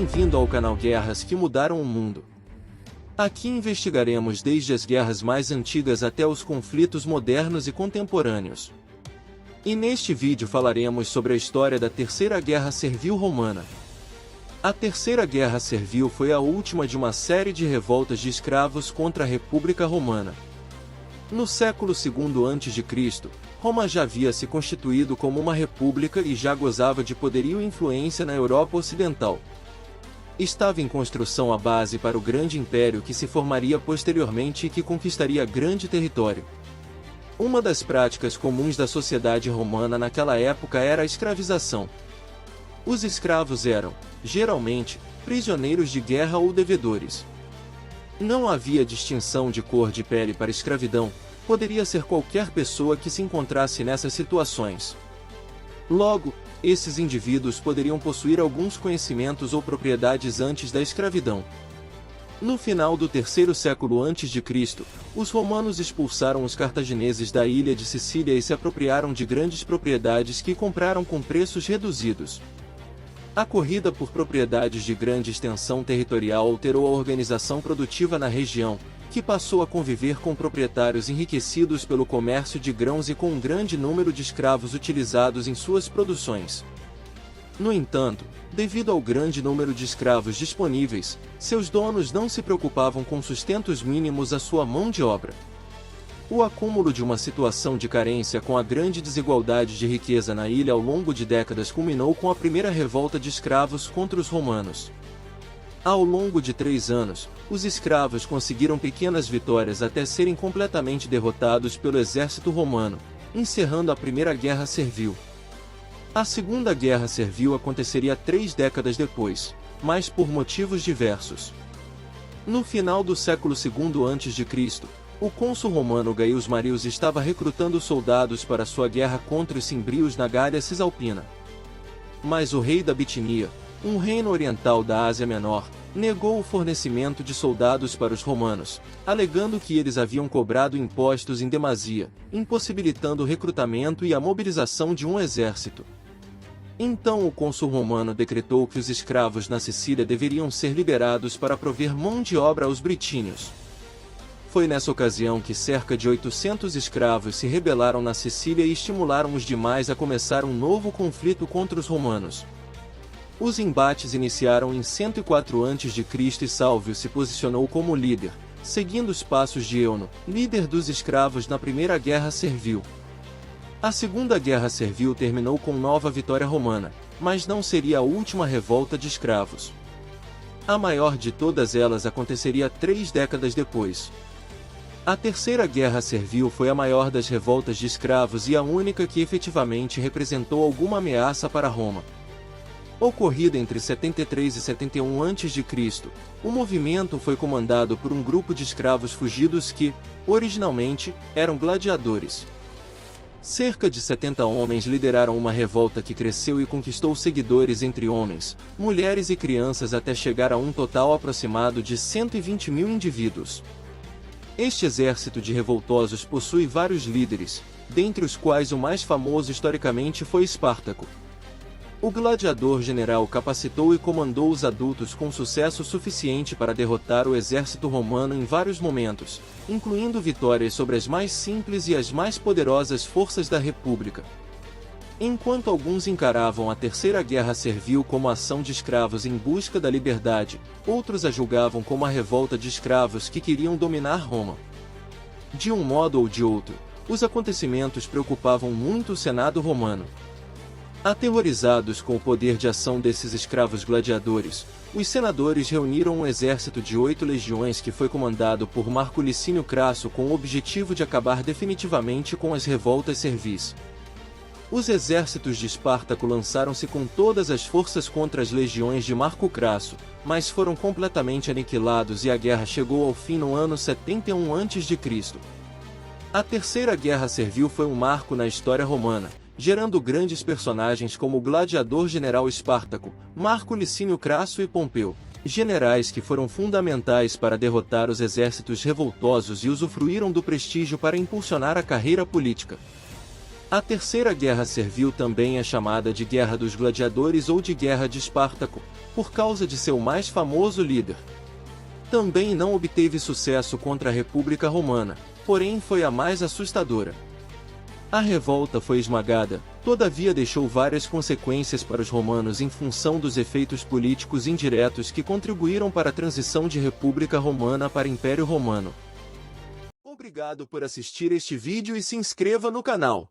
bem-vindo ao canal Guerras que Mudaram o Mundo. Aqui investigaremos desde as guerras mais antigas até os conflitos modernos e contemporâneos. E neste vídeo falaremos sobre a história da Terceira Guerra Servil Romana. A Terceira Guerra Servil foi a última de uma série de revoltas de escravos contra a República Romana. No século II a.C., Roma já havia se constituído como uma república e já gozava de poderio e influência na Europa Ocidental. Estava em construção a base para o grande império que se formaria posteriormente e que conquistaria grande território. Uma das práticas comuns da sociedade romana naquela época era a escravização. Os escravos eram, geralmente, prisioneiros de guerra ou devedores. Não havia distinção de cor de pele para escravidão, poderia ser qualquer pessoa que se encontrasse nessas situações. Logo, esses indivíduos poderiam possuir alguns conhecimentos ou propriedades antes da escravidão. No final do terceiro século a.C., os romanos expulsaram os cartagineses da ilha de Sicília e se apropriaram de grandes propriedades que compraram com preços reduzidos. A corrida por propriedades de grande extensão territorial alterou a organização produtiva na região, que passou a conviver com proprietários enriquecidos pelo comércio de grãos e com um grande número de escravos utilizados em suas produções. No entanto, devido ao grande número de escravos disponíveis, seus donos não se preocupavam com sustentos mínimos à sua mão de obra. O acúmulo de uma situação de carência com a grande desigualdade de riqueza na ilha ao longo de décadas culminou com a primeira revolta de escravos contra os romanos. Ao longo de 3 anos, os escravos conseguiram pequenas vitórias até serem completamente derrotados pelo exército romano, encerrando a Primeira Guerra Servil. A Segunda Guerra Servil aconteceria 3 décadas depois, mas por motivos diversos. No final do século II a.C., o cônsul romano Gaius Marius estava recrutando soldados para sua guerra contra os cimbrios na Gália Cisalpina. Mas o rei da Bitinia, um reino oriental da Ásia Menor, negou o fornecimento de soldados para os romanos, alegando que eles haviam cobrado impostos em demasia, impossibilitando o recrutamento e a mobilização de um exército. Então o cônsul romano decretou que os escravos na Sicília deveriam ser liberados para prover mão de obra aos britínios. Foi nessa ocasião que cerca de 800 escravos se rebelaram na Sicília e estimularam os demais a começar um novo conflito contra os romanos. Os embates iniciaram em 104 a.C. e Salvio se posicionou como líder, seguindo os passos de Euno, líder dos escravos na Primeira Guerra Servil. A Segunda Guerra Servil terminou com nova vitória romana, mas não seria a última revolta de escravos. A maior de todas elas aconteceria 3 décadas depois. A Terceira Guerra Servil foi a maior das revoltas de escravos e a única que efetivamente representou alguma ameaça para Roma. Ocorrida entre 73 e 71 a.C., o movimento foi comandado por um grupo de escravos fugidos que, originalmente, eram gladiadores. Cerca de 70 homens lideraram uma revolta que cresceu e conquistou seguidores entre homens, mulheres e crianças até chegar a um total aproximado de 120 mil indivíduos. Este exército de revoltosos possui vários líderes, dentre os quais o mais famoso historicamente foi Espartaco. O gladiador general capacitou e comandou os adultos com sucesso suficiente para derrotar o exército romano em vários momentos, incluindo vitórias sobre as mais simples e as mais poderosas forças da República. Enquanto alguns encaravam a Terceira Guerra Servil como ação de escravos em busca da liberdade, outros a julgavam como a revolta de escravos que queriam dominar Roma. De um modo ou de outro, os acontecimentos preocupavam muito o Senado romano. Aterrorizados com o poder de ação desses escravos gladiadores, os senadores reuniram um exército de 8 legiões que foi comandado por Marco Licínio Crasso com o objetivo de acabar definitivamente com as revoltas servis. Os exércitos de Espartaco lançaram-se com todas as forças contra as legiões de Marco Crasso, mas foram completamente aniquilados e a guerra chegou ao fim no ano 71 a.C. A Terceira Guerra Servil foi um marco na história romana, gerando grandes personagens como o gladiador general Espartaco, Marco Licínio Crasso e Pompeu, generais que foram fundamentais para derrotar os exércitos revoltosos e usufruíram do prestígio para impulsionar a carreira política. A Terceira Guerra Servil também é chamada de Guerra dos Gladiadores ou de Guerra de Espartaco, por causa de seu mais famoso líder. Também não obteve sucesso contra a República Romana, porém foi a mais assustadora. A revolta foi esmagada, todavia deixou várias consequências para os romanos em função dos efeitos políticos indiretos que contribuíram para a transição de República Romana para Império Romano. Obrigado por assistir este vídeo e se inscreva no canal.